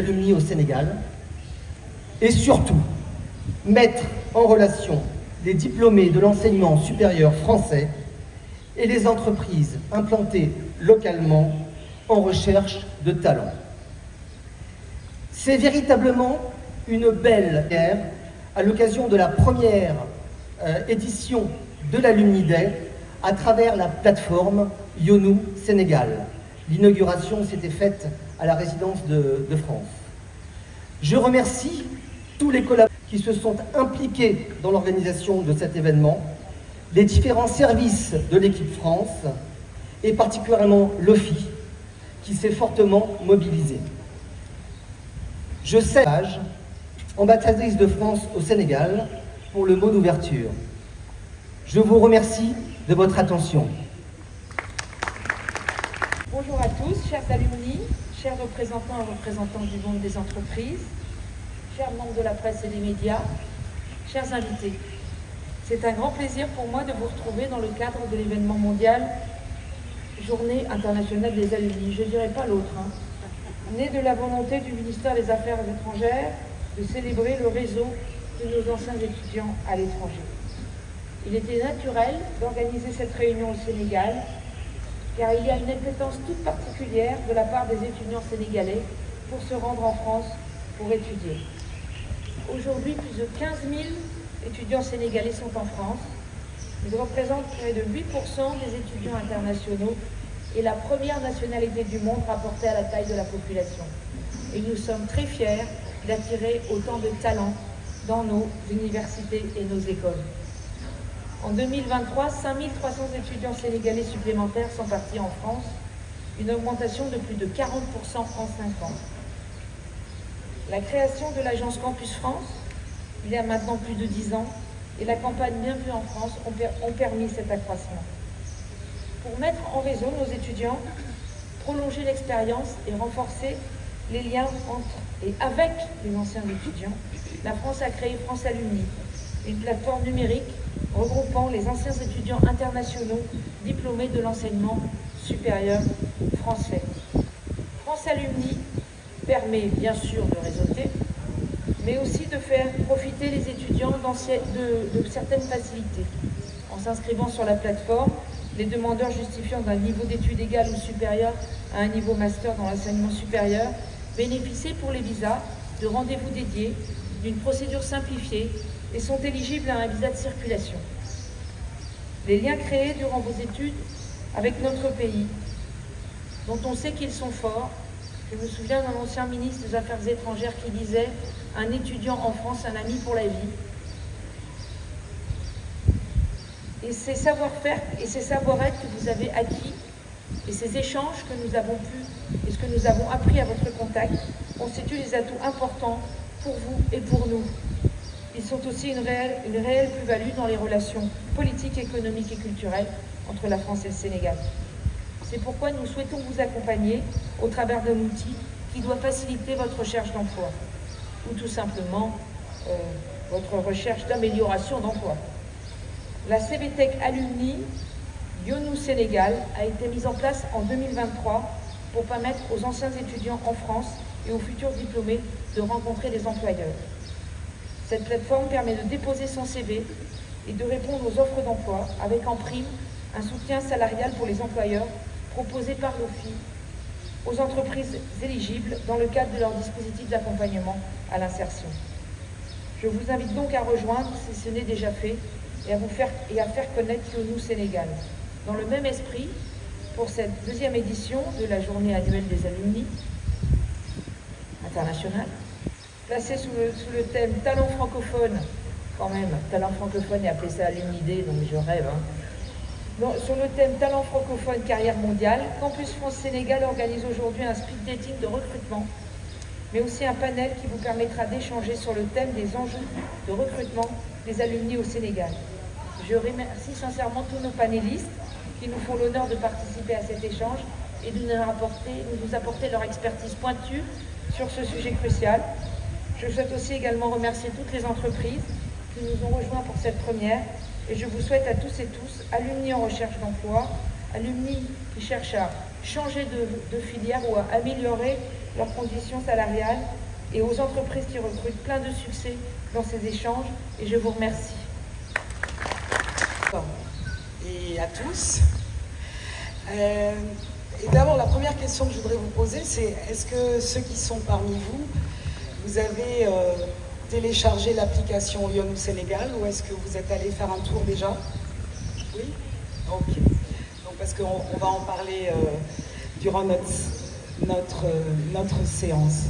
alumni au Sénégal et surtout mettre en relation les diplômés de l'enseignement supérieur français et les entreprises implantées localement en recherche de talents. C'est véritablement une belle guerre à l'occasion de la première édition de l'Alumni Day à travers la plateforme YONOU Sénégal. L'inauguration s'était faite à la résidence de France. Je remercie tous les collaborateurs qui se sont impliqués dans l'organisation de cet événement, les différents services de l'équipe France et particulièrement l'OFI qui s'est fortement mobilisée. Je sais, ambassadrice de France au Sénégal, pour le mot d'ouverture. Je vous remercie de votre attention. Bonjour à tous, chers alumni, chers représentants et représentantes du monde des entreprises, chers membres de la presse et des médias, chers invités. C'est un grand plaisir pour moi de vous retrouver dans le cadre de l'événement mondial Journée internationale des alumni. Je ne dirais pas l'autre, né de la volonté du ministère des Affaires étrangères de célébrer le réseau de nos anciens étudiants à l'étranger. Il était naturel d'organiser cette réunion au Sénégal, car il y a une appétence toute particulière de la part des étudiants sénégalais pour se rendre en France pour étudier. Aujourd'hui, plus de 15 000 étudiants sénégalais sont en France. Ils représentent près de 8% des étudiants internationaux et la première nationalité du monde rapportée à la taille de la population. Et nous sommes très fiers d'attirer autant de talents dans nos universités et nos écoles. En 2023, 5300 étudiants sénégalais supplémentaires sont partis en France, une augmentation de plus de 40% en 5 ans. La création de l'agence Campus France, il y a maintenant plus de 10 ans, et la campagne Bienvenue en France ont permis cet accroissement. Pour mettre en réseau nos étudiants, prolonger l'expérience et renforcer les liens entre et avec les anciens étudiants, la France a créé France Alumni, une plateforme numérique regroupant les anciens étudiants internationaux diplômés de l'enseignement supérieur français. France Alumni permet bien sûr de réseauter, mais aussi de faire profiter les étudiants de certaines facilités. En s'inscrivant sur la plateforme, les demandeurs justifiant d'un niveau d'études égal ou supérieur à un niveau master dans l'enseignement supérieur bénéficient pour les visas de rendez-vous dédiés, d'une procédure simplifiée et sont éligibles à un visa de circulation. Les liens créés durant vos études avec notre pays, dont on sait qu'ils sont forts. Je me souviens d'un ancien ministre des Affaires étrangères qui disait « Un étudiant en France, un ami pour la vie ». Et ces savoir-faire et ces savoir-être que vous avez acquis et ces échanges que nous avons pu et ce que nous avons appris à votre contact constituent des atouts importants pour vous et pour nous. Ils sont aussi une réelle plus-value dans les relations politiques, économiques et culturelles entre la France et le Sénégal. C'est pourquoi nous souhaitons vous accompagner au travers d'un outil qui doit faciliter votre recherche d'emploi ou tout simplement votre recherche d'amélioration d'emploi. La CVTech Alumni YONOU Sénégal a été mise en place en 2023 pour permettre aux anciens étudiants en France et aux futurs diplômés de rencontrer des employeurs. Cette plateforme permet de déposer son CV et de répondre aux offres d'emploi avec en prime un soutien salarial pour les employeurs proposé par l'OFI aux entreprises éligibles dans le cadre de leur dispositif d'accompagnement à l'insertion. Je vous invite donc à rejoindre, si ce n'est déjà fait, et à faire connaître YONOU Sénégal. Dans le même esprit, pour cette deuxième édition de la journée annuelle des alumni internationale, placée sous le thème Talent francophone, quand même, talent francophone et appeler ça Alumni Day, donc je rêve. Sur le thème Talent francophone, carrière mondiale, Campus France Sénégal organise aujourd'hui un speed dating de recrutement, mais aussi un panel qui vous permettra d'échanger sur le thème des enjeux de recrutement des alumni au Sénégal. Je remercie sincèrement tous nos panélistes qui nous font l'honneur de participer à cet échange et de nous apporter leur expertise pointue sur ce sujet crucial. Je souhaite aussi également remercier toutes les entreprises qui nous ont rejoints pour cette première et je vous souhaite à tous et tous, alumni en recherche d'emploi, alumni qui cherchent à changer de filière ou à améliorer leurs conditions salariales et aux entreprises qui recrutent plein de succès dans ces échanges. Et je vous remercie. Et à tous. Et d'abord, la première question que je voudrais vous poser, c'est est-ce que ceux qui sont parmi vous, vous avez téléchargé l'application Lyon au Sénégal ou est-ce que vous êtes allé faire un tour déjà? Oui? Ok. Donc, parce qu'on va en parler durant notre séance.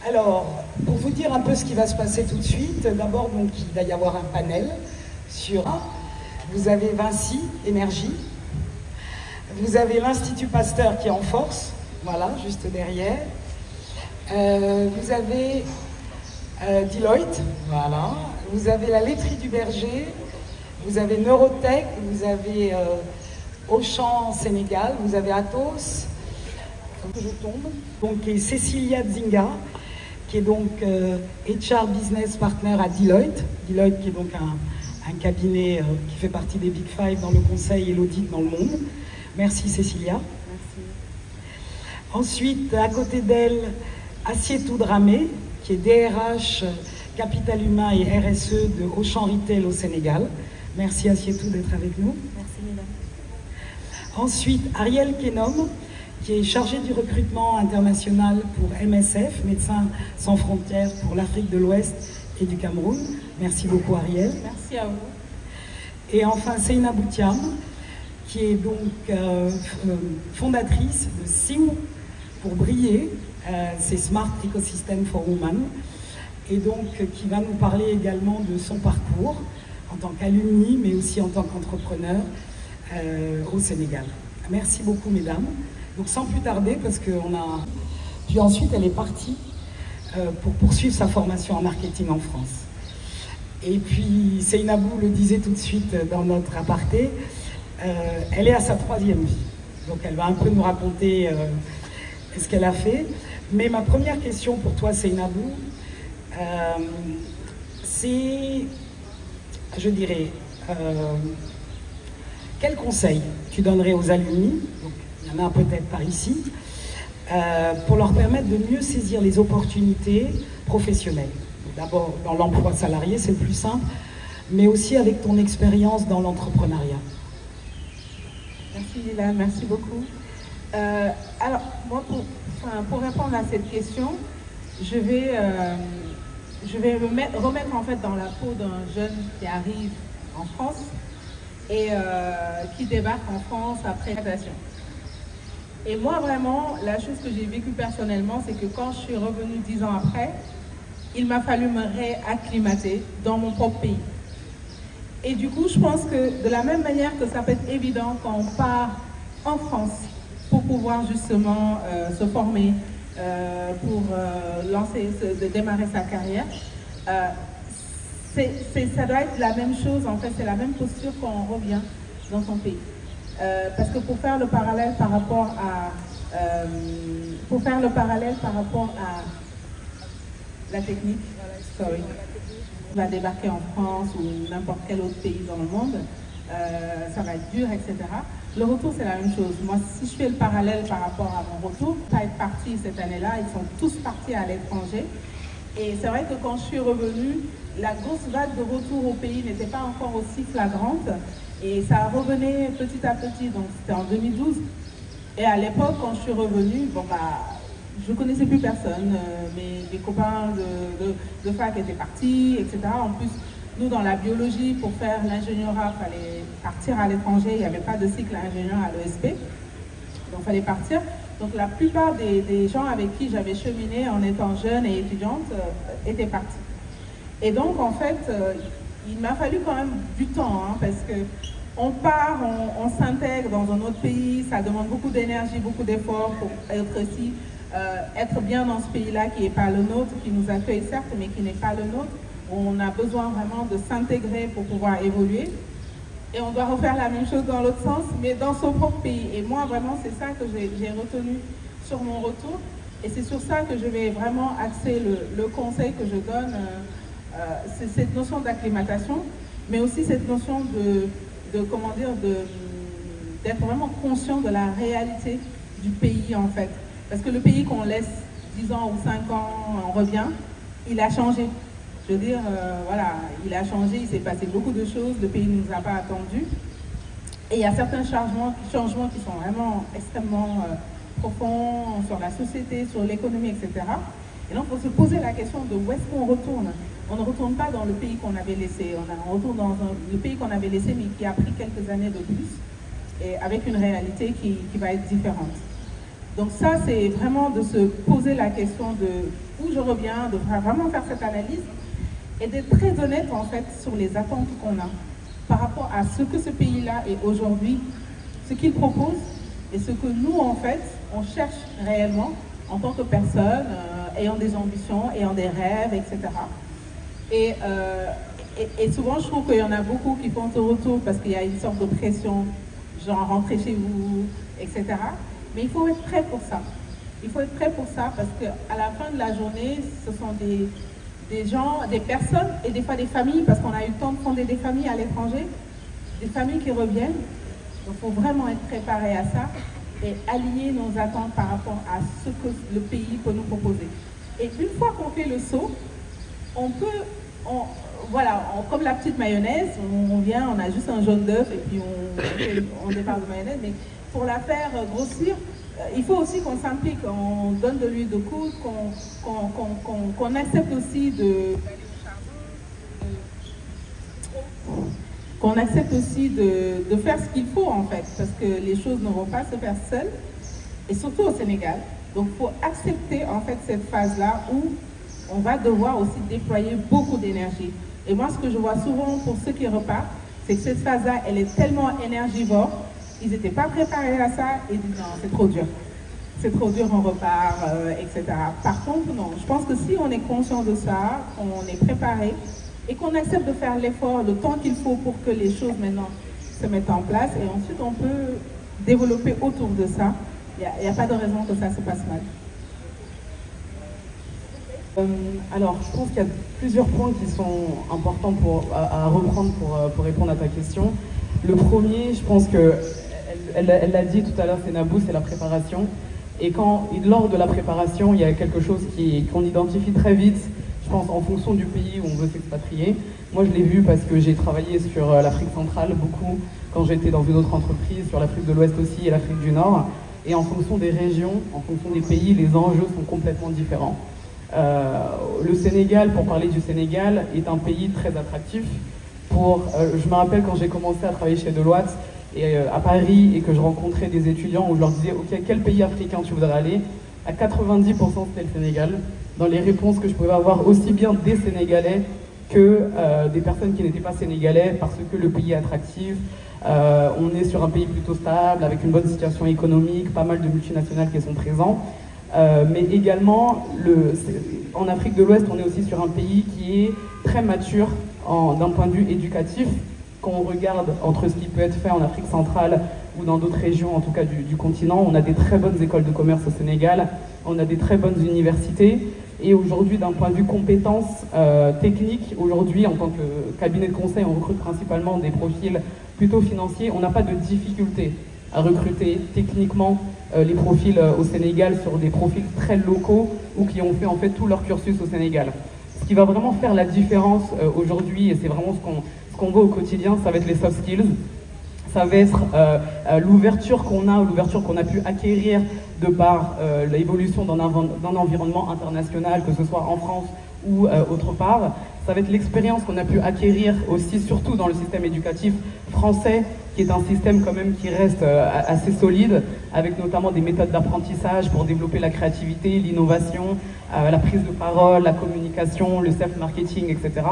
Alors, pour vous dire un peu ce qui va se passer tout de suite, d'abord, donc, il va y avoir un panel sur... Vous avez Vinci, Énergie. Vous avez l'Institut Pasteur qui est en force, voilà, juste derrière. Vous avez Deloitte, voilà. Vous avez la laiterie du Berger. Vous avez Neurotech, vous avez Auchan Sénégal, vous avez Atos. Je tombe. Donc, et Cécilia Zinga, qui est donc HR Business Partner à Deloitte. Deloitte qui est donc un cabinet qui fait partie des Big Five dans le conseil et l'audit dans le monde. Merci Cécilia. Merci. Ensuite, à côté d'elle, Assietou Dramé, qui est DRH Capital Humain et RSE de Auchan Retail au Sénégal. Merci Assietou d'être avec nous. Merci mesdames. Ensuite, Ariel Kenom, qui est chargé du recrutement international pour MSF, Médecins sans frontières pour l'Afrique de l'Ouest et du Cameroun. Merci beaucoup Ariel. Merci à vous. Et enfin, Seina Boutiam, qui est donc fondatrice de SIM pour briller, c'est Smart Ecosystem for Women, et donc qui va nous parler également de son parcours en tant qu'alumni, mais aussi en tant qu'entrepreneur au Sénégal. Merci beaucoup mesdames. Donc sans plus tarder, parce qu'on a... Puis ensuite, elle est partie pour poursuivre sa formation en marketing en France. Et puis, Seynabou le disait tout de suite dans notre aparté, elle est à sa 3e vie. Donc elle va un peu nous raconter ce qu'elle a fait. Mais ma première question pour toi, Seynabou, c'est, je dirais, quel conseil tu donnerais aux alumni, donc il y en a peut-être par ici, pour leur permettre de mieux saisir les opportunités professionnelles? D'abord dans l'emploi salarié, c'est le plus simple, mais aussi avec ton expérience dans l'entrepreneuriat. Merci Lila, merci beaucoup. Alors, moi, pour répondre à cette question, je vais remettre en fait dans la peau d'un jeune qui arrive en France et qui débarque en France après graduation. Et moi, vraiment, la chose que j'ai vécue personnellement, c'est que quand je suis revenue 10 ans après, il m'a fallu me réacclimater dans mon propre pays. Et du coup, je pense que de la même manière que ça peut être évident quand on part en France pour pouvoir justement se former, pour démarrer sa carrière, ça doit être la même chose, en fait, c'est la même posture quand on revient dans son pays. Parce que pour faire le parallèle par rapport à la technique, on va débarquer en France ou n'importe quel autre pays dans le monde, ça va être dur, etc. Le retour, c'est la même chose. Moi, si je fais le parallèle par rapport à mon retour, pas être parti cette année-là, ils sont tous partis à l'étranger. Et c'est vrai que quand je suis revenue, la grosse vague de retour au pays n'était pas encore aussi flagrante. Et ça revenait petit à petit, donc c'était en 2012. Et à l'époque, quand je suis revenue, bon bah, je ne connaissais plus personne. Mes copains de fac étaient partis, etc. En plus, nous, dans la biologie, pour faire l'ingénierat, il fallait partir à l'étranger. Il n'y avait pas de cycle ingénieur à l'ESP. Donc, il fallait partir. Donc, la plupart des gens avec qui j'avais cheminé en étant jeune et étudiante étaient partis. Et donc, en fait, il m'a fallu quand même du temps, hein, parce que on part, on s'intègre dans un autre pays, ça demande beaucoup d'énergie, beaucoup d'efforts pour être ici, être bien dans ce pays-là qui n'est pas le nôtre, qui nous accueille certes, mais qui n'est pas le nôtre. On a besoin vraiment de s'intégrer pour pouvoir évoluer. Et on doit refaire la même chose dans l'autre sens, mais dans son propre pays. Et moi, vraiment, c'est ça que j'ai retenu sur mon retour. Et c'est sur ça que je vais vraiment axer le conseil que je donne. C'est cette notion d'acclimatation, mais aussi cette notion d'être vraiment conscient de la réalité du pays, en fait. Parce que le pays qu'on laisse 10 ans ou 5 ans, on revient, il a changé. Je veux dire, voilà, il a changé, il s'est passé beaucoup de choses, le pays ne nous a pas attendus. Et il y a certains changements qui sont vraiment extrêmement profonds sur la société, sur l'économie, etc. Et donc, il faut se poser la question de où est-ce qu'on retourne. On ne retourne pas dans le pays qu'on avait laissé, on retourne dans le pays qu'on avait laissé, mais qui a pris quelques années de plus, et avec une réalité qui va être différente. Donc ça, c'est vraiment de se poser la question de où je reviens, de vraiment faire cette analyse, et d'être très honnête, en fait, sur les attentes qu'on a par rapport à ce que ce pays-là est aujourd'hui, ce qu'il propose, et ce que nous, en fait, on cherche réellement en tant que personne, ayant des ambitions, ayant des rêves, etc. Et souvent, je trouve qu'il y en a beaucoup qui font ce retour parce qu'il y a une sorte de pression, genre rentrer chez vous, etc. Mais il faut être prêt pour ça. Il faut être prêt pour ça parce qu'à la fin de la journée, ce sont des gens, des personnes et des fois des familles, parce qu'on a eu le temps de fonder des familles à l'étranger, des familles qui reviennent. Donc il faut vraiment être préparé à ça et aligner nos attentes par rapport à ce que le pays peut nous proposer. Et une fois qu'on fait le saut, on peut, comme la petite mayonnaise, on vient, on a juste un jaune d'œuf et puis on départ de mayonnaise, mais pour la faire grossir, il faut aussi qu'on s'implique, on donne de l'huile de coudre, qu'on accepte aussi de faire ce qu'il faut en fait, parce que les choses ne vont pas se faire seules, et surtout au Sénégal. Donc il faut accepter en fait cette phase-là où on va devoir aussi déployer beaucoup d'énergie. Et moi, ce que je vois souvent pour ceux qui repartent, c'est que cette phase-là, elle est tellement énergivore, ils n'étaient pas préparés à ça, et ils disent non, c'est trop dur. C'est trop dur, on repart, etc. Par contre, non, je pense que si on est conscient de ça, on est préparé, et qu'on accepte de faire l'effort, le temps qu'il faut pour que les choses maintenant se mettent en place, et ensuite on peut développer autour de ça. Il n'y a pas de raison que ça se passe mal. Alors, je pense qu'il y a plusieurs points qui sont importants à reprendre pour répondre à ta question. Le premier, je pense qu'elle l'a dit tout à l'heure, c'est Nabou, c'est la préparation. Et lors de la préparation, il y a quelque chose qu'on identifie très vite, je pense, en fonction du pays où on veut s'expatrier. Moi, je l'ai vu parce que j'ai travaillé sur l'Afrique centrale beaucoup quand j'étais dans une autre entreprise, sur l'Afrique de l'Ouest aussi et l'Afrique du Nord. Et en fonction des régions, en fonction des pays, les enjeux sont complètement différents. Le Sénégal, pour parler du Sénégal, est un pays très attractif. Je me rappelle quand j'ai commencé à travailler chez Deloitte à Paris et que je rencontrais des étudiants où je leur disais « Ok, quel pays africain tu voudrais aller ?» À 90%, c'était le Sénégal. Dans les réponses que je pouvais avoir, aussi bien des Sénégalais que des personnes qui n'étaient pas sénégalais, parce que le pays est attractif. On est sur un pays plutôt stable, avec une bonne situation économique, pas mal de multinationales qui sont présents. Mais également, en Afrique de l'Ouest, on est aussi sur un pays qui est très mature d'un point de vue éducatif. Quand on regarde entre ce qui peut être fait en Afrique centrale ou dans d'autres régions, en tout cas du continent, on a des très bonnes écoles de commerce au Sénégal, on a des très bonnes universités. Et aujourd'hui, d'un point de vue compétences techniques, aujourd'hui, en tant que cabinet de conseil, on recrute principalement des profils plutôt financiers. On n'a pas de difficulté à recruter techniquement les profils au Sénégal sur des profils très locaux ou qui ont fait en fait tout leur cursus au Sénégal. Ce qui va vraiment faire la différence aujourd'hui, et c'est vraiment ce qu'on voit au quotidien, ça va être les soft skills. Ça va être l'ouverture qu'on a pu acquérir de par l'évolution d'un environnement international, que ce soit en France ou autre part. Ça va être l'expérience qu'on a pu acquérir aussi, surtout dans le système éducatif français, qui est un système quand même qui reste assez solide, avec notamment des méthodes d'apprentissage pour développer la créativité, l'innovation, la prise de parole, la communication, le self-marketing, etc.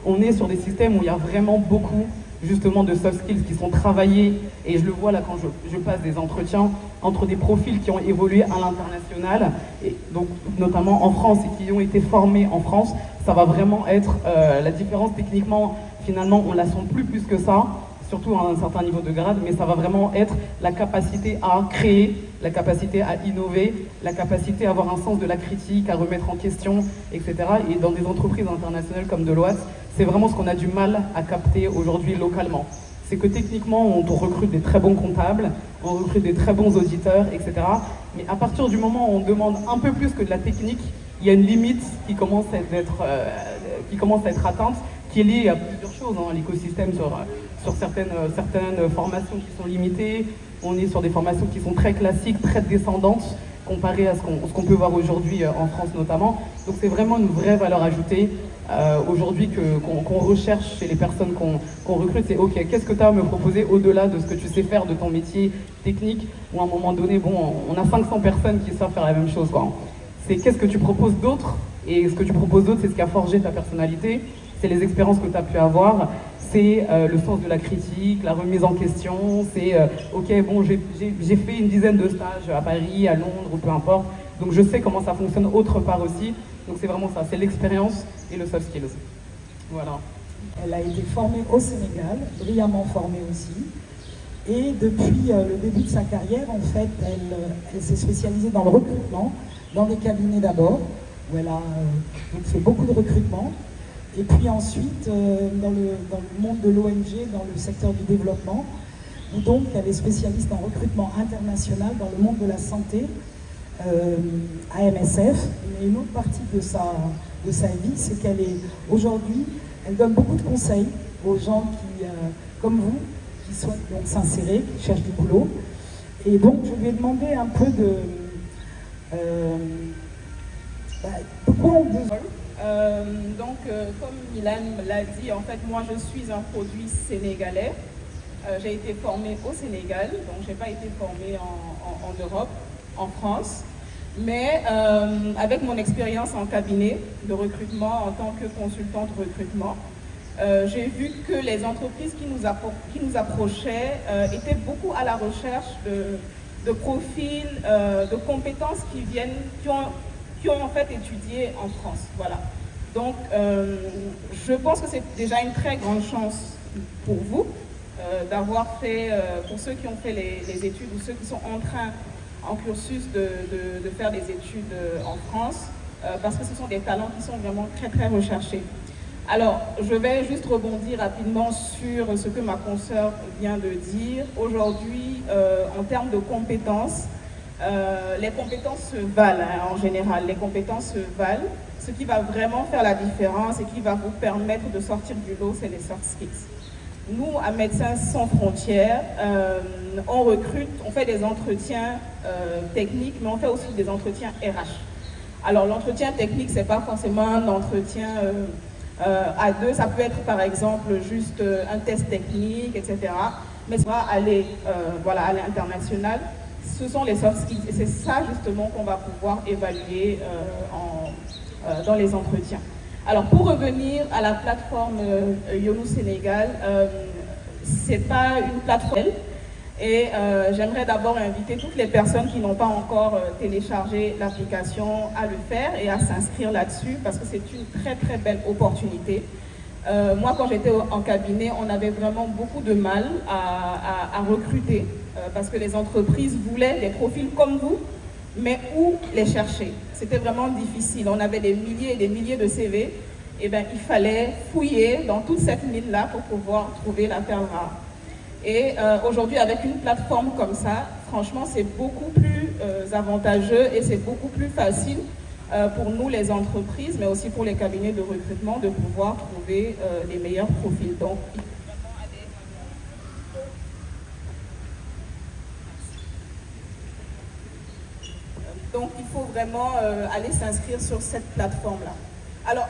On est sur des systèmes où il y a vraiment beaucoup justement de soft skills qui sont travaillés, et je le vois là quand je passe des entretiens entre des profils qui ont évolué à l'international, et donc notamment en France et qui ont été formés en France. Ça va vraiment être la différence techniquement, finalement on la sent plus que ça, surtout à un certain niveau de grade, mais ça va vraiment être la capacité à créer, la capacité à innover, la capacité à avoir un sens de la critique, à remettre en question, etc. Et dans des entreprises internationales comme Deloitte, c'est vraiment ce qu'on a du mal à capter aujourd'hui localement. c'est que techniquement, on recrute des très bons comptables, on recrute des très bons auditeurs, etc. Mais à partir du moment où on demande un peu plus que de la technique, il y a une limite qui commence à être atteinte, qui est liée à plusieurs choses, hein. L'écosystème sur certaines formations qui sont limitées, on est sur des formations qui sont très classiques, très descendantes, comparé à ce qu'on peut voir aujourd'hui en France notamment. Donc c'est vraiment une vraie valeur ajoutée aujourd'hui qu'on recherche chez les personnes qu'on recrute. C'est ok, qu'est-ce que tu as à me proposer au-delà de ce que tu sais faire de ton métier technique, ou à un moment donné, bon, on a 500 personnes qui savent faire la même chose, quoi. C'est qu'est-ce que tu proposes d'autre, et ce que tu proposes d'autre, c'est ce qui a forgé ta personnalité, c'est les expériences que tu as pu avoir, c'est le sens de la critique, la remise en question, c'est ok, bon, j'ai fait une dizaine de stages à Paris, à Londres, ou peu importe, donc je sais comment ça fonctionne autre part aussi. Donc c'est vraiment ça, c'est l'expérience et le soft skills. Voilà. Elle a été formée au Sénégal, brillamment formée aussi. Et depuis le début de sa carrière, en fait, elle s'est spécialisée dans le recrutement, dans des cabinets d'abord, où elle a donc fait beaucoup de recrutement. Et puis ensuite, dans le monde de l'ONG, dans le secteur du développement, où donc elle est spécialiste en recrutement international dans le monde de la santé, à MSF. Mais une autre partie de sa vie, c'est qu'elle est aujourd'hui, elle donne beaucoup de conseils aux gens qui, comme vous, qui souhaitent donc s'insérer, qui cherchent du boulot. Et donc je lui ai demandé un peu de pourquoi on besoin. Comme Milan l'a dit, en fait, moi je suis un produit sénégalais. J'ai été formée au Sénégal, donc je n'ai pas été formée en Europe, en France. Mais avec mon expérience en cabinet de recrutement, en tant que consultante recrutement, j'ai vu que les entreprises qui nous approchaient étaient beaucoup à la recherche de profils, de compétences qui ont en fait étudié en France. Voilà. Donc, je pense que c'est déjà une très grande chance pour vous d'avoir fait, pour ceux qui ont fait les études ou ceux qui sont en cursus de faire des études en France, parce que ce sont des talents qui sont vraiment très très recherchés. Alors, je vais juste rebondir rapidement sur ce que ma consoeur vient de dire. Aujourd'hui, en termes de compétences, les compétences se valent, hein, en général. Les compétences se valent. Ce qui va vraiment faire la différence et qui va vous permettre de sortir du lot, c'est les soft skills. Nous, à Médecins sans frontières, on recrute, on fait des entretiens techniques, mais on fait aussi des entretiens RH. Alors, l'entretien technique, ce n'est pas forcément un entretien à deux, ça peut être par exemple juste un test technique, etc. Mais ça va aller, à l'international. Ce sont les soft skills et c'est ça justement qu'on va pouvoir évaluer dans les entretiens. Alors pour revenir à la plateforme YONOU Sénégal, c'est pas une plateforme et j'aimerais d'abord inviter toutes les personnes qui n'ont pas encore téléchargé l'application à le faire et à s'inscrire là-dessus parce que c'est une très très belle opportunité. Moi quand j'étais en cabinet, on avait vraiment beaucoup de mal à recruter parce que les entreprises voulaient des profils comme vous, mais où les chercher? C'était vraiment difficile. On avait des milliers et des milliers de CV. Et bien, il fallait fouiller dans toute cette mine-là pour pouvoir trouver la perle rare. Et aujourd'hui, avec une plateforme comme ça, franchement, c'est beaucoup plus avantageux et c'est beaucoup plus facile pour nous, les entreprises, mais aussi pour les cabinets de recrutement, de pouvoir trouver les meilleurs profils. Donc, il faut vraiment aller s'inscrire sur cette plateforme-là. Alors,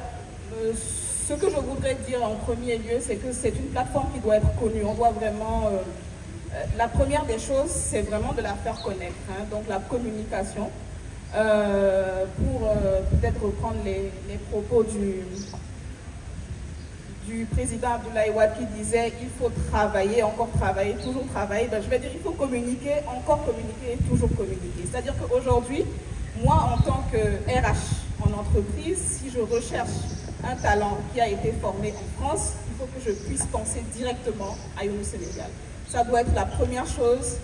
ce que je voudrais dire en premier lieu, c'est que c'est une plateforme qui doit être connue. On doit vraiment... la première des choses, c'est vraiment de la faire connaître, hein, donc la communication. Pour peut-être reprendre les propos du président Abdoulaye Wade qui disait il faut travailler, encore travailler, toujours travailler. Ben, je vais dire il faut communiquer, encore communiquer et toujours communiquer. C'est-à-dire qu'aujourd'hui, moi en tant que RH en entreprise, si je recherche un talent qui a été formé en France, il faut que je puisse penser directement à YONOU Sénégal. Ça doit être la première chose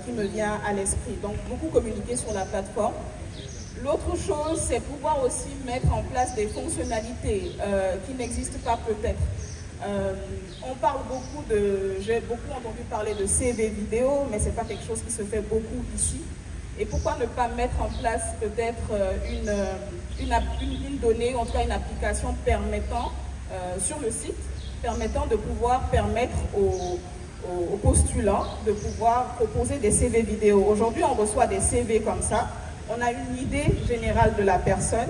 qui me vient à l'esprit. Donc beaucoup communiquer sur la plateforme. L'autre chose, c'est pouvoir aussi mettre en place des fonctionnalités qui n'existent pas peut-être. On parle beaucoup j'ai beaucoup entendu parler de CV vidéo, mais ce n'est pas quelque chose qui se fait beaucoup ici. Et pourquoi ne pas mettre en place peut-être une donnée, en tout cas une application permettant, sur le site, permettant de pouvoir permettre aux postulants de pouvoir proposer des CV vidéo. Aujourd'hui, on reçoit des CV comme ça. On a une idée générale de la personne,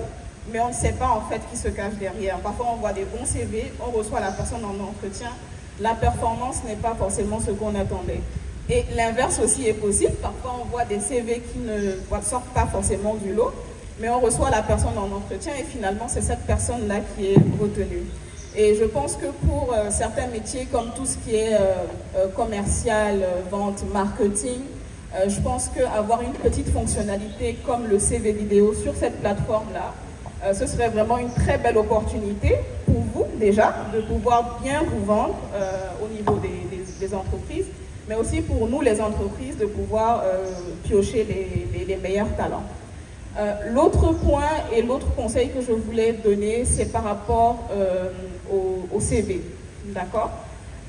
mais on ne sait pas en fait qui se cache derrière. Parfois, on voit des bons CV, on reçoit la personne en entretien. La performance n'est pas forcément ce qu'on attendait. Et l'inverse aussi est possible. Parfois, on voit des CV qui ne sortent pas forcément du lot, mais on reçoit la personne en entretien et finalement, c'est cette personne-là qui est retenue. Et je pense que pour certains métiers comme tout ce qui est commercial, vente, marketing, je pense qu'avoir une petite fonctionnalité comme le CV vidéo sur cette plateforme-là, ce serait vraiment une très belle opportunité pour vous déjà de pouvoir bien vous vendre au niveau des entreprises, mais aussi pour nous les entreprises de pouvoir piocher les meilleurs talents. L'autre point et l'autre conseil que je voulais donner, c'est par rapport au CV, d'accord?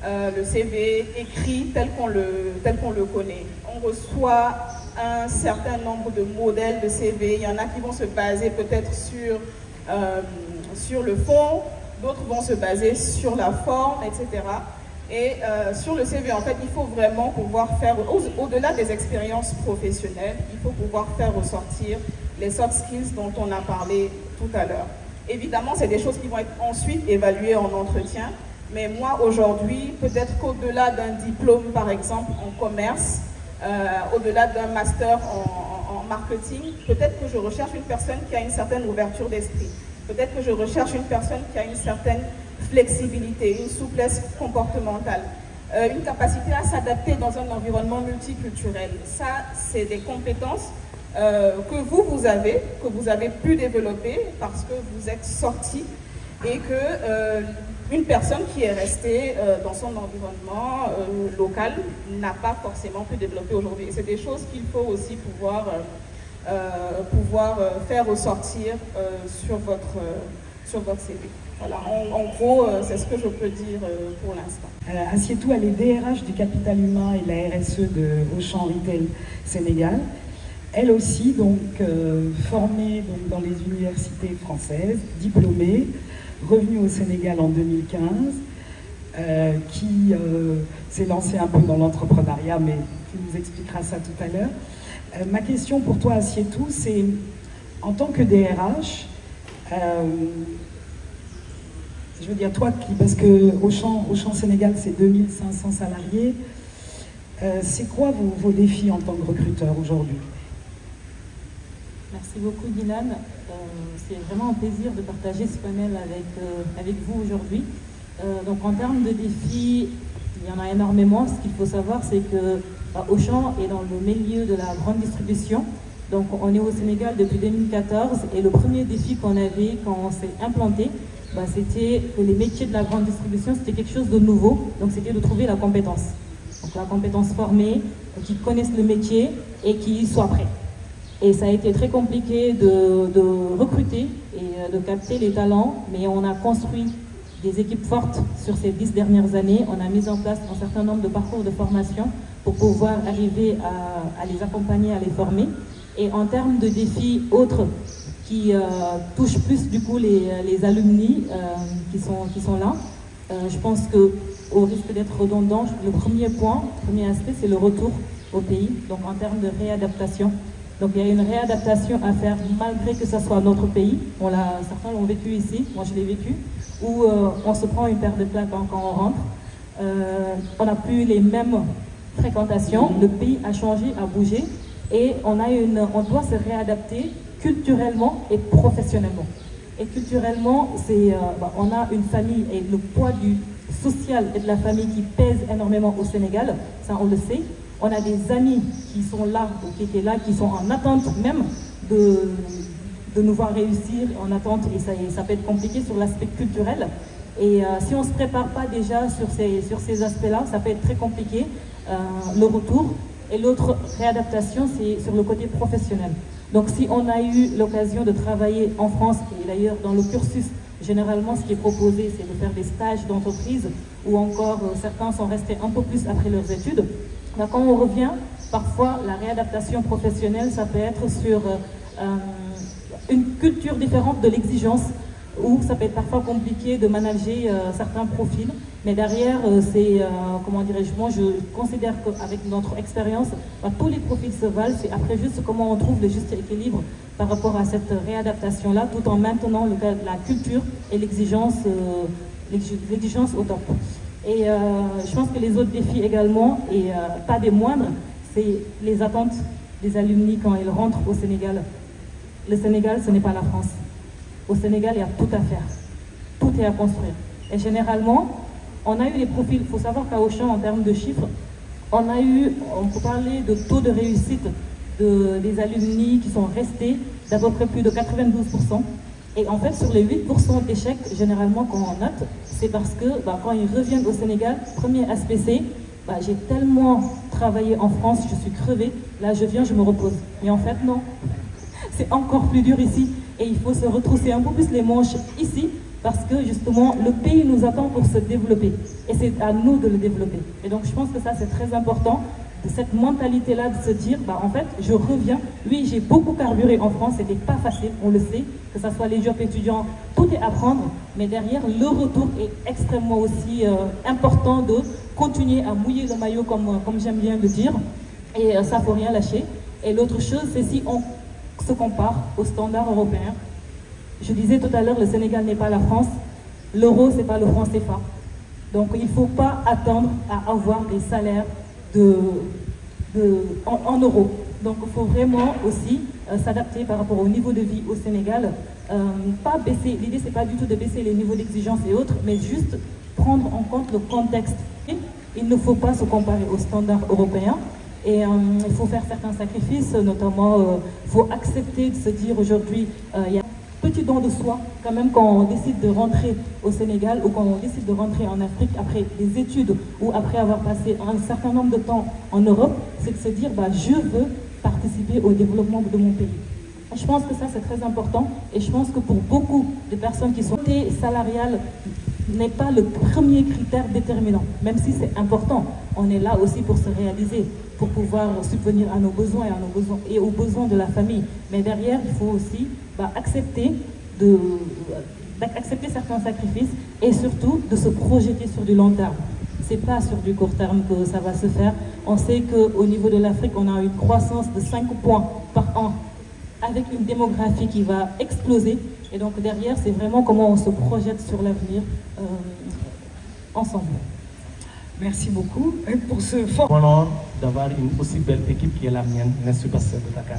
Le CV écrit tel qu'on le connaît. On reçoit un certain nombre de modèles de CV. Il y en a qui vont se baser peut-être sur le fond, d'autres vont se baser sur la forme, etc. Et sur le CV, en fait, il faut vraiment pouvoir faire, au-delà des expériences professionnelles, il faut pouvoir faire ressortir les soft skills dont on a parlé tout à l'heure. Évidemment, c'est des choses qui vont être ensuite évaluées en entretien, mais moi, aujourd'hui, peut-être qu'au-delà d'un diplôme, par exemple, en commerce, au-delà d'un master en marketing, peut-être que je recherche une personne qui a une certaine ouverture d'esprit. Peut-être que je recherche une personne qui a une certaine flexibilité, une souplesse comportementale, une capacité à s'adapter dans un environnement multiculturel. Ça, c'est des compétences que vous avez pu développer parce que vous êtes sorti et que une personne qui est restée dans son environnement local n'a pas forcément pu développer aujourd'hui. Et c'est des choses qu'il faut aussi pouvoir faire ressortir sur votre CV. Voilà, en gros, c'est ce que je peux dire pour l'instant. Assietou, elle est DRH du capital humain et de la RSE de Auchan Retail Sénégal. Elle aussi, donc, formée donc, dans les universités françaises, diplômée, revenue au Sénégal en 2015, qui s'est lancée un peu dans l'entrepreneuriat, mais tu nous expliqueras ça tout à l'heure. Ma question pour toi, Assietou, c'est, en tant que DRH, je veux dire, toi, parce que Auchan Sénégal, c'est 2500 salariés, c'est quoi vos défis en tant que recruteur aujourd'hui? Merci beaucoup, Dylan. C'est vraiment un plaisir de partager ce panel avec vous aujourd'hui. Donc, en termes de défis, il y en a énormément. Ce qu'il faut savoir, c'est que Auchan est dans le milieu de la grande distribution. Donc, on est au Sénégal depuis 2014 et le premier défi qu'on avait quand on s'est implanté, c'était que les métiers de la grande distribution, c'était quelque chose de nouveau. Donc, c'était de trouver la compétence. Donc, la compétence formée, qui connaissent le métier et qui soient prêts. Et ça a été très compliqué de recruter et de capter les talents, mais on a construit des équipes fortes sur ces 10 dernières années. On a mis en place un certain nombre de parcours de formation pour pouvoir arriver à les accompagner, à les former. Et en termes de défis autres qui touchent plus du coup les alumni qui sont là, je pense qu'au risque d'être redondant, le premier aspect, c'est le retour au pays, donc en termes de réadaptation. Donc il y a une réadaptation à faire malgré que ce soit notre pays. Certains l'ont vécu ici, moi je l'ai vécu, où on se prend une paire de claques quand on rentre. On n'a plus les mêmes fréquentations, le pays a changé, a bougé, et on doit se réadapter culturellement et professionnellement. Et culturellement, on a une famille et le poids du social et de la famille qui pèse énormément au Sénégal, ça on le sait. On a des amis qui sont là, ou qui étaient là, qui sont en attente même de nous voir réussir, en attente, et ça peut être compliqué sur l'aspect culturel. Et si on ne se prépare pas déjà sur ces aspects-là, ça peut être très compliqué, le retour. Et l'autre réadaptation, c'est sur le côté professionnel. Donc si on a eu l'occasion de travailler en France, et d'ailleurs dans le cursus Généralement, ce qui est proposé, c'est de faire des stages d'entreprise ou encore certains sont restés un peu plus après leurs études. Ben, quand on revient, parfois la réadaptation professionnelle, ça peut être sur une culture différente de l'exigence, où ça peut être parfois compliqué de manager certains profils. Mais derrière, comment dirais-je, moi je considère qu'avec notre expérience, tous les profils se valent. C'est après juste comment on trouve le juste équilibre par rapport à cette réadaptation-là, tout en maintenant la culture et l'exigence au top. Et je pense que les autres défis également, et pas des moindres, c'est les attentes des alumni quand ils rentrent au Sénégal. Le Sénégal, ce n'est pas la France. Au Sénégal, il y a tout à faire. Tout est à construire. Et généralement, on a eu des profils, il faut savoir qu'à Auchan, en termes de chiffres, on peut parler de taux de réussite des alumni qui sont restés d'à peu près plus de 92%. Et en fait, sur les 8% d'échecs, généralement, qu'on note, c'est parce que quand ils reviennent au Sénégal, premier aspect c'est, j'ai tellement travaillé en France, je suis crevée, là je viens, je me repose. Mais en fait, non. C'est encore plus dur ici. Et il faut se retrousser un peu plus les manches ici, parce que justement, le pays nous attend pour se développer. Et c'est à nous de le développer. Et donc, je pense que ça, c'est très important, de cette mentalité-là, de se dire, en fait, je reviens. Oui, j'ai beaucoup carburé en France, c'était pas facile, on le sait, que ce soit les jobs étudiants, tout est à prendre. Mais derrière, le retour est extrêmement aussi important de continuer à mouiller le maillot, comme j'aime bien le dire. Et ça, faut rien lâcher. Et l'autre chose, c'est si on se compare aux standards européens. Je disais tout à l'heure, le Sénégal n'est pas la France, l'euro, c'est pas le franc CFA. Donc il ne faut pas attendre à avoir des salaires en euros. Donc il faut vraiment aussi s'adapter par rapport au niveau de vie au Sénégal. Pas baisser, l'idée c'est pas du tout de baisser les niveaux d'exigence et autres, mais juste prendre en compte le contexte. Il ne faut pas se comparer aux standards européens. Et il faut faire certains sacrifices, notamment il faut accepter de se dire aujourd'hui, il y a un petit don de soi quand même quand on décide de rentrer au Sénégal ou quand on décide de rentrer en Afrique après des études ou après avoir passé un certain nombre de temps en Europe, c'est de se dire je veux participer au développement de mon pays. Je pense que ça c'est très important et je pense que pour beaucoup de personnes qui sont salariales, n'est pas le premier critère déterminant, même si c'est important. On est là aussi pour se réaliser, pour pouvoir subvenir à nos besoins et aux besoins de la famille. Mais derrière, il faut aussi accepter certains sacrifices et surtout de se projeter sur du long terme. C'est pas sur du court terme que ça va se faire. On sait qu'au niveau de l'Afrique, on a une croissance de 5 points par an avec une démographie qui va exploser. Et donc derrière, c'est vraiment comment on se projette sur l'avenir ensemble. Merci beaucoup pour ce fort honneur d'avoir une aussi belle équipe qui est la mienne, l'Institut Pasteur de Dakar.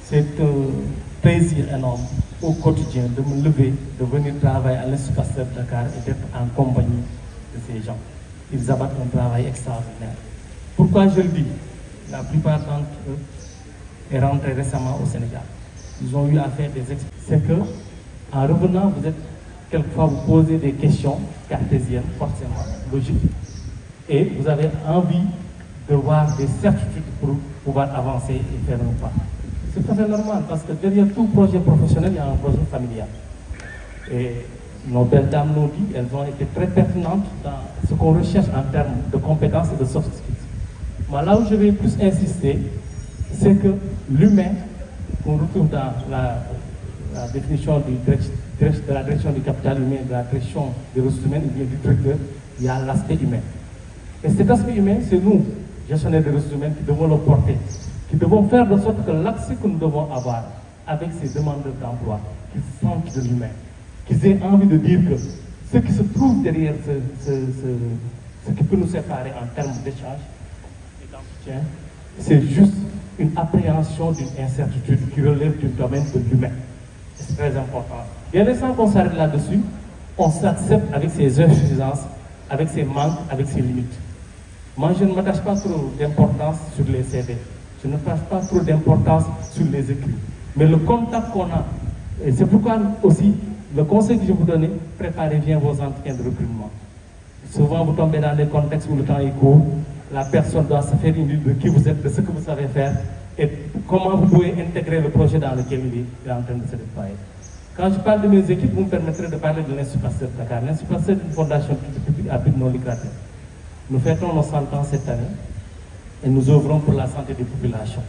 C'est un plaisir énorme au quotidien de me lever, de venir travailler à l'Institut Pasteur de Dakar et d'être en compagnie de ces gens. Ils abattent un travail extraordinaire. Pourquoi je le dis? La plupart d'entre eux est rentré récemment au Sénégal. Ils ont eu à faire des expériences. C'est que, en revenant, quelquefois vous posez des questions cartésiennes, forcément, logiques, et vous avez envie de voir des certitudes pour pouvoir avancer et faire un pas. C'est tout à fait normal, parce que derrière tout projet professionnel, il y a un projet familial. Et nos belles dames l'ont dit, elles ont été très pertinentes dans ce qu'on recherche en termes de compétences et de soft skills. Mais là où je vais plus insister, c'est que l'humain, qu'on retrouve dans la définition de la direction du capital humain, de la direction des ressources humaines, ou bien du directeur, il y a l'aspect humain. Et cet aspect humain, c'est nous, gestionnaires des ressources humaines, qui devons le porter, qui devons faire de sorte que l'accès que nous devons avoir avec ces demandeurs d'emploi, qu'ils sentent de l'humain, qu'ils aient envie de dire que ce qui se trouve derrière ce qui peut nous séparer en termes d'échange et d'entretien, c'est juste une appréhension d'une incertitude qui relève du domaine de l'humain. C'est très important. Et laissant qu'on s'arrête là-dessus, on s'accepte avec ses insuffisances, avec ses manques, avec ses limites. Moi, je ne m'attache pas trop d'importance sur les CV. Je ne m'attache pas trop d'importance sur les écrits. Mais le contact qu'on a, et c'est pourquoi aussi, le conseil que je vous donne, préparez bien vos entretiens de recrutement. Souvent, vous tombez dans des contextes où le temps est court, la personne doit se faire une idée de qui vous êtes, de ce que vous savez faire, et comment vous pouvez intégrer le projet dans lequel il est en train de se déployer. Quand je parle de mes équipes, vous me permettrez de parler de l'Institut Pasteur de Dakar. L'Institut Pasteur est une fondation publique à but non lucratif. Nous fêtons nos 100 ans cette année et nous œuvrons pour la santé des populations.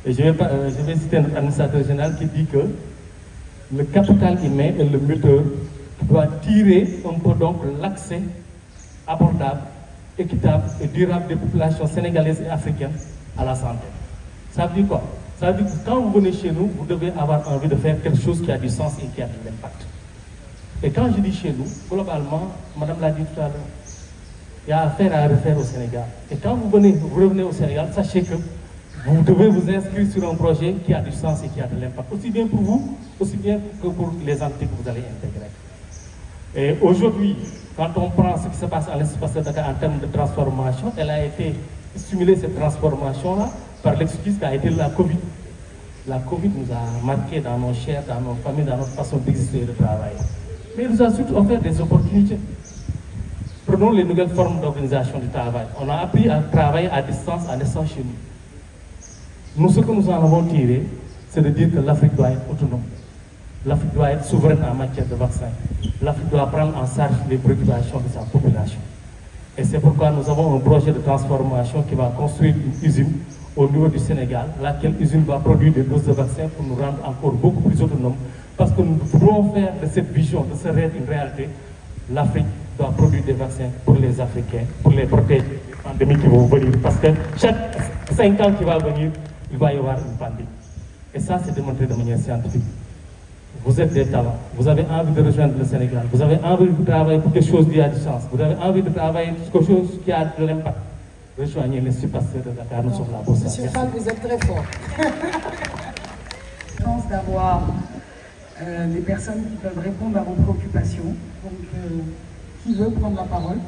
Et je vais citer notre administrateur général qui dit que le capital humain est le moteur qui doit tirer un peu donc l'accès abordable, équitable et durable des populations sénégalaises et africaines à la santé. Ça veut dire quoi? Ça veut dire que quand vous venez chez nous, vous devez avoir envie de faire quelque chose qui a du sens et qui a de l'impact. Et quand je dis chez nous, globalement, Madame l'a dit tout à l'heure, il y a affaire à refaire au Sénégal. Et quand vous revenez au Sénégal, sachez que vous devez vous inscrire sur un projet qui a du sens et qui a de l'impact, aussi bien pour vous, aussi bien que pour les entités que vous allez intégrer. Et aujourd'hui, quand on prend ce qui se passe à l'Institut Pasteur de Dakar en termes de transformation, elle a été stimulée, cette transformation-là, par l'excuse qui a été la Covid. La Covid nous a marqué dans nos chairs, dans nos familles, dans notre façon d'exister et de travailler. Mais elle nous a surtout offert des opportunités. Prenons les nouvelles formes d'organisation du travail. On a appris à travailler à distance, en étant chez nous. Nous, ce que nous en avons tiré, c'est de dire que l'Afrique doit être autonome. L'Afrique doit être souveraine en matière de vaccins. L'Afrique doit prendre en charge les préoccupations de sa population. Et c'est pourquoi nous avons un projet de transformation qui va construire une usine au niveau du Sénégal, laquelle usine va produire des doses de vaccins pour nous rendre encore beaucoup plus autonomes. Parce que nous voulons faire de cette vision, de ce rêve, une réalité. L'Afrique doit produire des vaccins pour les Africains, pour les protéger des pandémies qui vont venir. Parce que chaque 5 ans qui va venir, il va y avoir une pandémie. Et ça, c'est démontré de manière scientifique. Vous êtes des talents, vous avez envie de rejoindre le Sénégal, vous avez envie de travailler pour quelque chose qui a du sens, vous avez envie de travailler pour quelque chose qui a de l'impact. Rejoignez l'Institut Pasteur de Dakar, nous sommes là pour ça. Monsieur Fall, vous êtes très fort. Je pense d'avoir des personnes qui peuvent répondre à vos préoccupations. Donc, qui veut prendre la parole?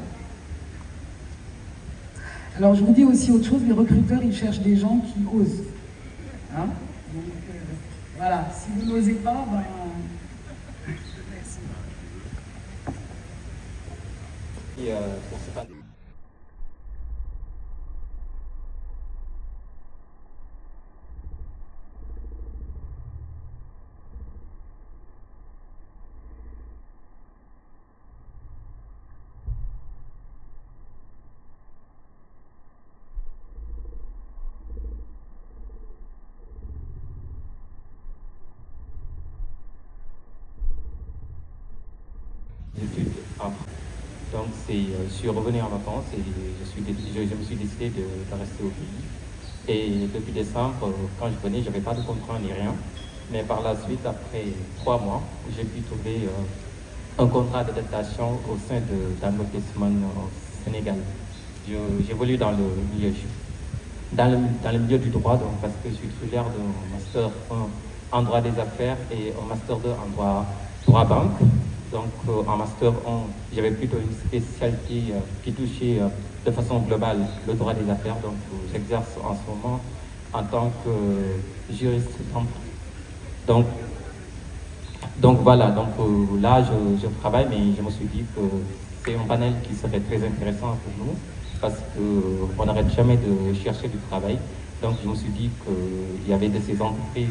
Alors, je vous dis aussi autre chose, les recruteurs, ils cherchent des gens qui osent. Hein? Donc, voilà, si vous n'osez pas, ben... Merci. Et pour ce pas... Donc je suis revenu en vacances et je me suis décidé de rester au pays. Et depuis décembre, quand je venais, je n'avais pas de contrat ni rien. Mais par la suite, après 3 mois, j'ai pu trouver un contrat d'adaptation au sein d'Dangote Cement au Sénégal. J'évolue dans le milieu du droit, donc, parce que je suis titulaire d'un master 1 en droit des affaires et un master 2 en droit banque. Donc en master 1, j'avais plutôt une spécialité qui touchait de façon globale le droit des affaires. Donc j'exerce en ce moment en tant que juriste temporaire. Donc voilà, donc là je travaille, mais je me suis dit que c'est un panel qui serait très intéressant pour nous parce qu'on n'arrête jamais de chercher du travail. Donc je me suis dit qu'il y avait de ces entreprises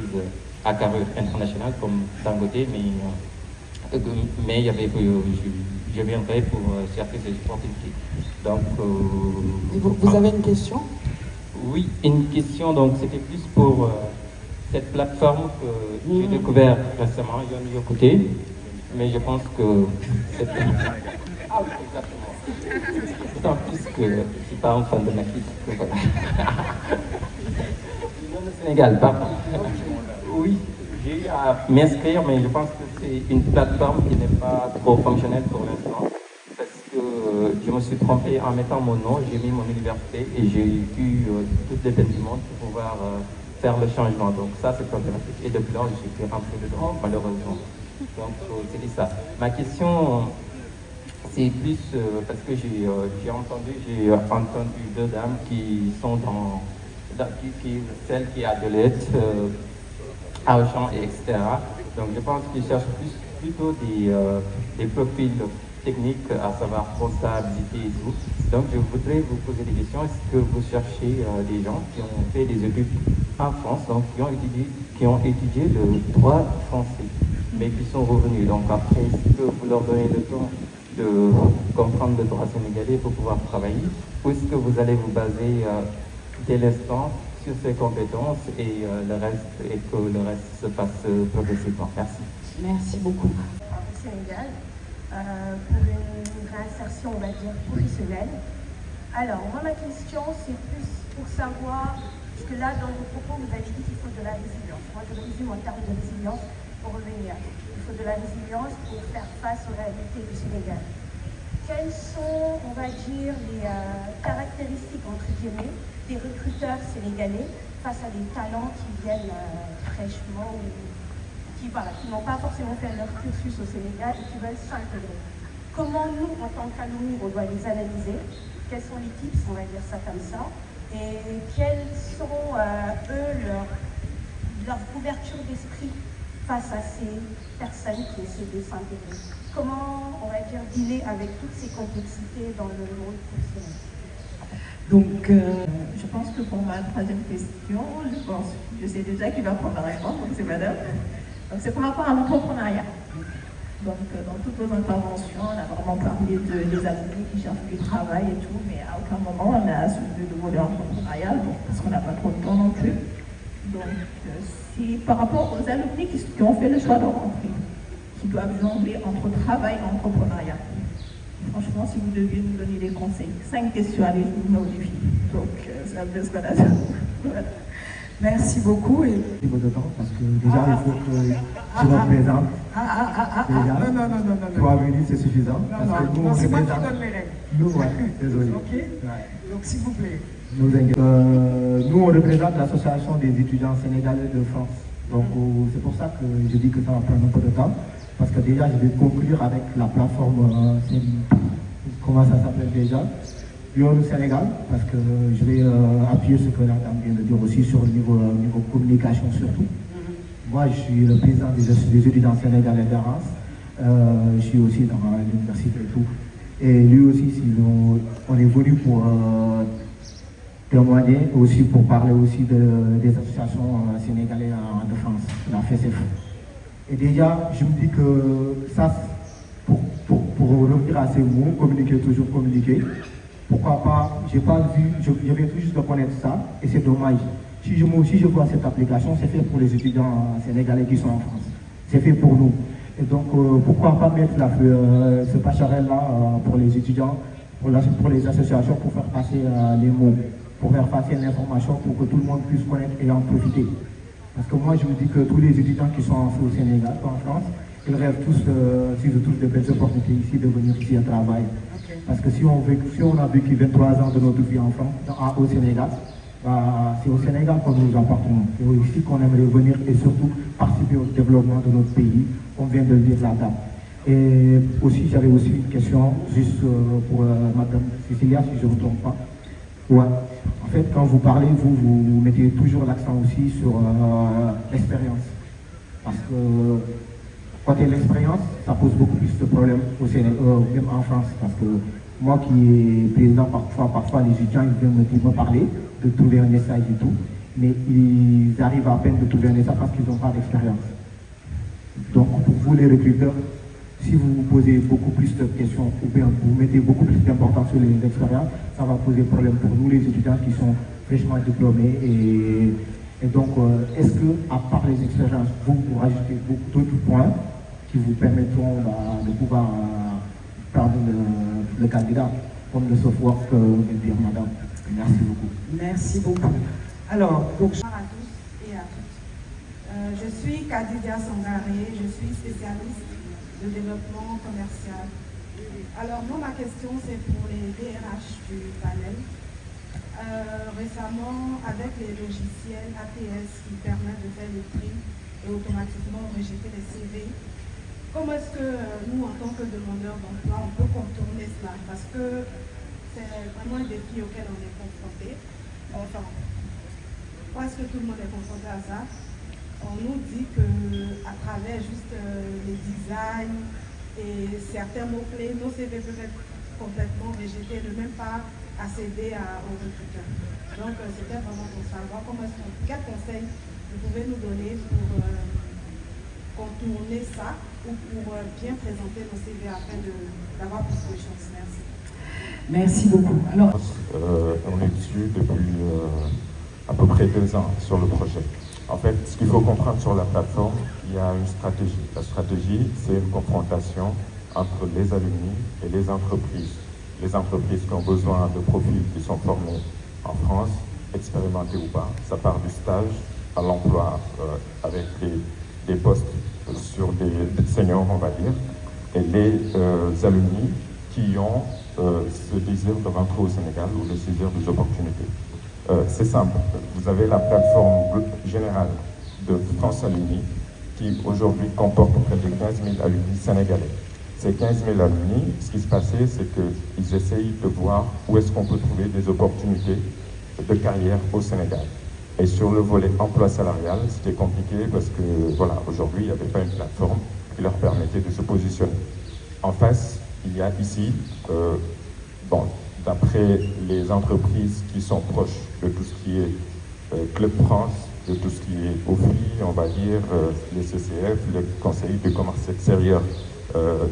à carrure internationale comme Dangote, mais il y avait, je viendrai pour chercher ces opportunités. Donc, vous avez une question? Oui, une question, donc c'était plus pour cette plateforme que j'ai découvert récemment, Yokoté, mais je pense que c'est exactement. D'autant plus que je ne suis pas un fan de Nakis, que voilà. Le Sénégal, pardon. Oui. J'ai eu à m'inscrire, mais je pense que c'est une plateforme qui n'est pas trop fonctionnelle pour l'instant. Parce que je me suis trompé en mettant mon nom, j'ai mis mon université et j'ai eu toutes les peines du monde pour pouvoir faire le changement. Donc ça, c'est problématique. Et depuis lors, je suis rentré dedans, malheureusement. Donc c'est ça. Ma question, c'est plus parce que j'ai entendu 2 dames qui sont celle qui a de l'aide. Auchan et etc. Donc je pense qu'ils cherchent plutôt des profils techniques, à savoir comptabilité et tout. Donc je voudrais vous poser des questions. Est-ce que vous cherchez des gens qui ont fait des études en France, donc qui ont étudié le droit français, mais qui sont revenus. Donc après, est-ce que vous leur donnez le temps de comprendre le droit sénégalais pour pouvoir travailler, ou est-ce que vous allez vous baser dès l'instant sur ces compétences et que le reste se passe progressivement? Merci. Merci beaucoup. Au Sénégal, pour une réinsertion, on va dire, professionnelle. Alors, moi, ma question, c'est plus pour savoir, parce que là, dans vos propos, vous avez dit qu'il faut de la résilience. Moi, je le résume en termes de résilience pour revenir. Il faut de la résilience pour faire face aux réalités du Sénégal. Quelles sont, on va dire, les caractéristiques, entre guillemets, des recruteurs sénégalais face à des talents qui viennent fraîchement ou qui n'ont pas forcément fait leur cursus au Sénégal et qui veulent s'intégrer? Comment nous, en tant qu'alumni, on doit les analyser? Quels sont les tips, on va dire ça comme ça, et quelles sont, eux, leur ouverture d'esprit face à ces personnes qui essaient de s'intégrer? Comment, on va dire, dealer avec toutes ces complexités dans le monde professionnel? Donc, je pense que pour ma troisième question, je sais déjà qui va prendre la réponse, donc c'est madame. Donc, c'est par rapport à l'entrepreneuriat. Donc, dans toutes vos interventions, on a vraiment parlé des alumni qui cherchent du travail et tout, mais à aucun moment on a soulevé de volet entrepreneurial, parce qu'on n'a pas trop de temps non plus. Donc, c'est par rapport aux alumni qui ont fait le choix de rentrer, qui doivent jongler entre travail et entrepreneuriat. Franchement, si vous deviez nous donner des conseils, 5 questions, allez, je vous mets au défi. Donc, c'est un peu ce qu'on a dit. Voilà. Merci beaucoup. Et... de temps, parce que déjà, il faut que je me présente. Déjà, non. 3 minutes, c'est suffisant. Parce que nous, on c'est moi qui représente. donne les règles. Nous, ouais, désolé. Ok. Ouais. Donc, s'il vous plaît. Nous, on représente l'association des étudiants sénégalais de France. Donc, c'est pour ça que je dis que ça va prendre un peu de temps. Parce que déjà, je vais conclure avec la plateforme, comment ça s'appelle déjà, du Sénégal, parce que je vais appuyer ce que la dame vient de dire aussi sur le niveau communication surtout. Moi, je suis le président des étudiants sénégalais d'Arras. Je suis aussi dans l'université et tout. Et lui aussi, on est venu pour témoigner, aussi pour parler aussi des associations sénégalaises de France, la FSF. Et déjà, je me dis que ça, pour revenir à ces mots, communiquer, toujours communiquer, pourquoi pas, j'ai pas vu, je viens tout juste de connaître ça, et c'est dommage. Si je vois cette application, c'est fait pour les étudiants sénégalais qui sont en France. C'est fait pour nous. Et donc, pourquoi pas mettre ce passerelle-là pour les étudiants, pour les associations, pour faire passer les mots, pour faire passer l'information, pour que tout le monde puisse connaître et en profiter. Parce que moi, je me dis que tous les étudiants qui sont au Sénégal, en France, ils rêvent tous, s'ils ont tous de belles opportunités ici, de venir ici à travailler. Okay. Parce que si on a vécu 23 ans de notre vie en France, au Sénégal, c'est au Sénégal qu'on nous appartenons. C'est ici qu'on aimerait venir et surtout participer au développement de notre pays. On vient de le dire là-dedans. Et aussi, j'avais aussi une question juste pour Madame Cécilia, si je ne me trompe pas. Ouais. En fait, quand vous parlez, vous mettez toujours l'accent aussi sur l'expérience. Parce que côté l'expérience, ça pose beaucoup plus de problèmes au Sénégal, même en France. Parce que moi qui est président, parfois les étudiants ils viennent me parler de trouver un stage et tout, mais ils arrivent à peine de trouver un stage parce qu'ils n'ont pas d'expérience. Donc pour vous les recruteurs, si vous vous posez beaucoup plus de questions ou bien vous mettez beaucoup plus d'importance sur les expériences, ça va poser problème pour nous les étudiants qui sont fraîchement diplômés. Et donc, est-ce que, à part les expériences, vous rajoutez beaucoup d'autres points qui vous permettront de pouvoir prendre le candidat, comme le software que vient de dire madame? Merci beaucoup. Merci beaucoup. Alors, donc... Bonjour à tous et à toutes. Je suis Kadidia Sangaré, je suis spécialiste de développement commercial. Alors, moi, ma question, c'est pour les DRH du panel. Récemment, avec les logiciels ATS qui permettent de faire le tri et automatiquement rejeter les CV, comment est-ce que nous, en tant que demandeurs d'emploi, on peut contourner cela? Parce que c'est vraiment un défi auquel on est confronté. Enfin, presque tout le monde est confronté à ça. On nous dit qu'à travers juste les designs et certains mots-clés, nos CV peuvent être complètement rejetés, ne même pas accéder aux recruteurs. Donc, c'était vraiment pour savoir quel conseil vous pouvez nous donner pour contourner ça ou pour bien présenter nos CV afin d'avoir plus de chance? Merci. Merci beaucoup. Alors, on est dessus depuis à peu près 2 ans sur le projet. En fait, ce qu'il faut comprendre sur la plateforme, il y a une stratégie. La stratégie, c'est une confrontation entre les alumni et les entreprises. Les entreprises qui ont besoin de profils qui sont formés en France, expérimentés ou pas. Ça part du stage à l'emploi avec des postes sur des seniors, on va dire, et les alumni qui ont ce désir de rentrer au Sénégal ou le désir des opportunités. C'est simple, vous avez la plateforme générale de France Alumni qui aujourd'hui comporte près de 15 000 alumni sénégalais. Ces 15 000 alumni, ce qui se passait, c'est qu'ils essayent de voir où est-ce qu'on peut trouver des opportunités de carrière au Sénégal. Et sur le volet emploi salarial, c'était compliqué parce que, voilà, aujourd'hui, il n'y avait pas une plateforme qui leur permettait de se positionner. En face, il y a ici, d'après les entreprises qui sont proches de tout ce qui est Club France, de tout ce qui est OFI, on va dire, les CCF, le Conseil du commerce extérieur,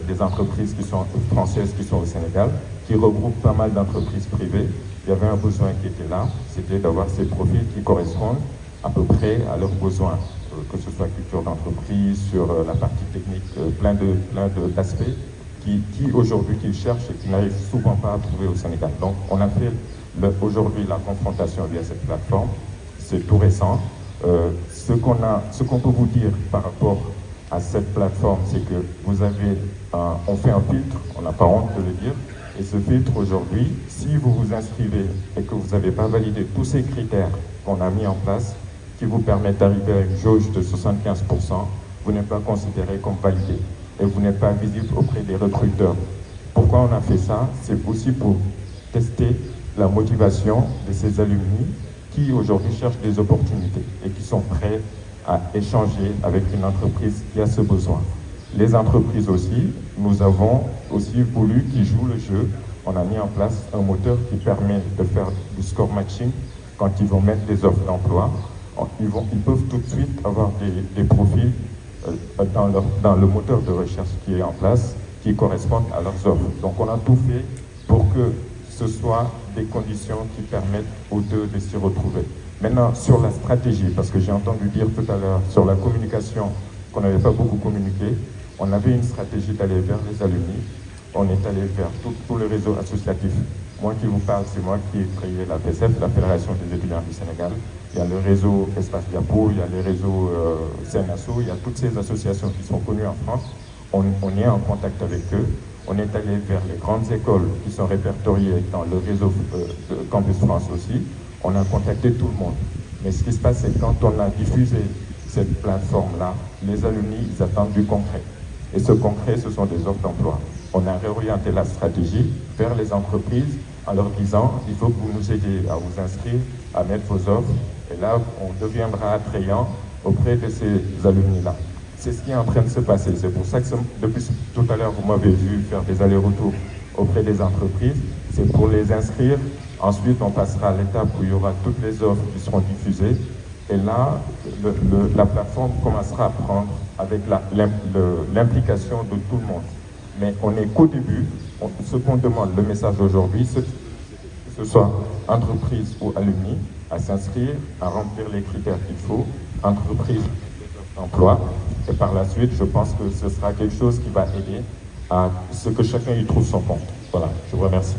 des entreprises qui sont françaises qui sont au Sénégal, qui regroupent pas mal d'entreprises privées. Il y avait un besoin qui était là, c'était d'avoir ces profils qui correspondent à peu près à leurs besoins, que ce soit culture d'entreprise, sur la partie technique, plein d'aspects qui aujourd'hui qu'ils cherchent et qu'ils n'arrivent souvent pas à trouver au Sénégal. Donc on a fait aujourd'hui la confrontation via cette plateforme, c'est tout récent. Ce qu'on peut vous dire par rapport à cette plateforme, c'est que vous avez, on fait un filtre, on n'a pas honte de le dire, et ce filtre aujourd'hui, si vous vous inscrivez et que vous n'avez pas validé tous ces critères qu'on a mis en place, qui vous permettent d'arriver à une jauge de 75%, vous n'êtes pas considéré comme validé et vous n'êtes pas visible auprès des recruteurs. Pourquoi on a fait ça? C'est aussi pour tester la motivation de ces alumni qui aujourd'hui cherchent des opportunités et qui sont prêts à échanger avec une entreprise qui a ce besoin. Les entreprises aussi, nous avons aussi voulu qu'ils jouent le jeu. On a mis en place un moteur qui permet de faire du score matching quand ils vont mettre des offres d'emploi. Ils peuvent tout de suite avoir des profils dans le moteur de recherche qui est en place, qui correspondent à leurs offres. Donc on a tout fait pour que ce soit des conditions qui permettent aux deux de s'y retrouver. Maintenant, sur la stratégie, parce que j'ai entendu dire tout à l'heure sur la communication qu'on n'avait pas beaucoup communiqué, on avait une stratégie d'aller vers les alumni, on est allé vers tout le réseau associatif. Moi qui vous parle, c'est moi qui ai créé la FSF, la Fédération des étudiants du Sénégal. Il y a le réseau Espace Diapo, il y a les réseaux CNASO, il y a toutes ces associations qui sont connues en France. On est en contact avec eux. On est allé vers les grandes écoles qui sont répertoriées dans le réseau de Campus France aussi. On a contacté tout le monde. Mais ce qui se passe, c'est que quand on a diffusé cette plateforme-là, les alumni, ils attendent du concret. Et ce concret, ce sont des offres d'emploi. On a réorienté la stratégie vers les entreprises en leur disant, il faut que vous nous aidiez à vous inscrire, à mettre vos offres. Et là, on deviendra attrayant auprès de ces alumni-là. C'est ce qui est en train de se passer. C'est pour ça que depuis tout à l'heure, vous m'avez vu faire des allers-retours auprès des entreprises. C'est pour les inscrire. Ensuite, on passera à l'étape où il y aura toutes les offres qui seront diffusées. Et là, la plateforme commencera à prendre avec l'implication de tout le monde. Mais on n'est qu'au début. Ce qu'on demande, le message aujourd'hui, c'est que ce soit entreprise ou alumni, à s'inscrire, à remplir les critères qu'il faut, entreprise, emploi. Et par la suite, je pense que ce sera quelque chose qui va aider à ce que chacun y trouve son compte. Voilà, je vous remercie.